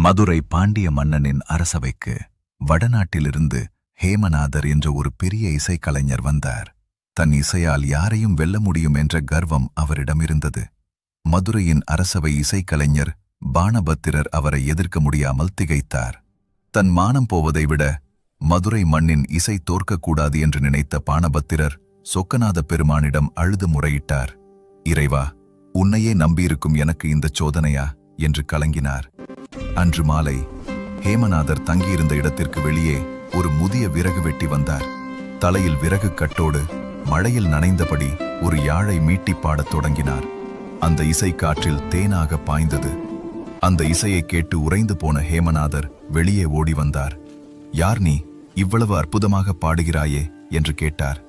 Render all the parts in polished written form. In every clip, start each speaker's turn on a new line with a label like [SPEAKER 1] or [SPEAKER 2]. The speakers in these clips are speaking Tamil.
[SPEAKER 1] மதுரை பாண்டிய மன்னனின் அரசவைக்கு வடநாட்டிலிருந்து ஹேமநாதர் என்ற ஒரு பெரிய இசைக்கலைஞர் வந்தார். தன் இசையால் யாரையும் வெல்ல முடியும் என்ற கர்வம் அவரிடம் இருந்தது. மதுரையின் அரசவை இசைக்கலைஞர் பாணபத்திரர் அவரை எதிர்க்க முடியாமல் திகைத்தார். தன் மானம் போவதை விட மதுரை மண்ணின் இசை தோற்கக்கூடாது என்று நினைத்த பாணபத்திரர் சொக்கநாத பெருமானிடம் அழுது முறையிட்டார். இறைவா, உன்னையே நம்பியிருக்கும் எனக்கு இந்த சோதனையா என்று கலங்கினார். அன்று மாலை ஹேமநாதர் தங்கியிருந்த இடத்திற்கு வெளியே ஒரு முதிய விறகு வெட்டி வந்தார். தலையில் விறகு கட்டோடு மழையில் நனைந்தபடி ஒரு யாழை மீட்டி பாடத் தொடங்கினார். அந்த இசை காற்றில் தேனாக பாய்ந்தது. அந்த இசையை கேட்டு உறைந்து போன ஹேமநாதர் வெளியே ஓடி வந்தார். யார் நீ, இவ்வளவு அற்புதமாக பாடுகிறாயே என்று கேட்டார்.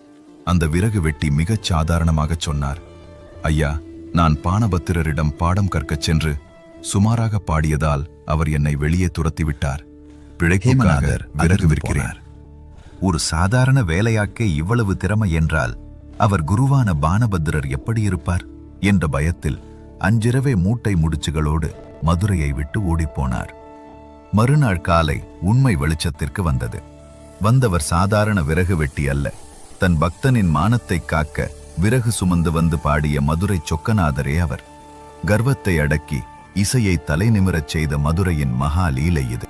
[SPEAKER 1] அந்த விறகு வெட்டி மிகச் சாதாரணமாகச் சொன்னார். ஐயா, நான் பாணபத்திரரிடம் பாடம் கற்கச் சென்று சுமாராக பாடியதால் அவர் என்னை வெளியே துரத்திவிட்டார். பிழைப்புக்காக விறகு விற்கிறேன்.
[SPEAKER 2] ஒரு சாதாரண வேலையாக்கே இவ்வளவு திறமை என்றால் அவர் குருவான பாணபத்திரர் எப்படி இருப்பார் என்ற பயத்தில் அன்றிரவே மூட்டை முடிச்சுகளோடு மதுரையை விட்டு ஓடிப்போனார். மறுநாள் காலை உண்மை வெளிச்சத்திற்கு வந்தது. வந்தவர் சாதாரண விறகு வெட்டி அல்ல. தன் பக்தனின் மானத்தை காக்க விறகு சுமந்து வந்து பாடிய மதுரை சொக்கநாதரே அவர். கர்வத்தை அடக்கி இசையை தலை நிமிரச் செய்த மதுரையின் மகா லீலை இது.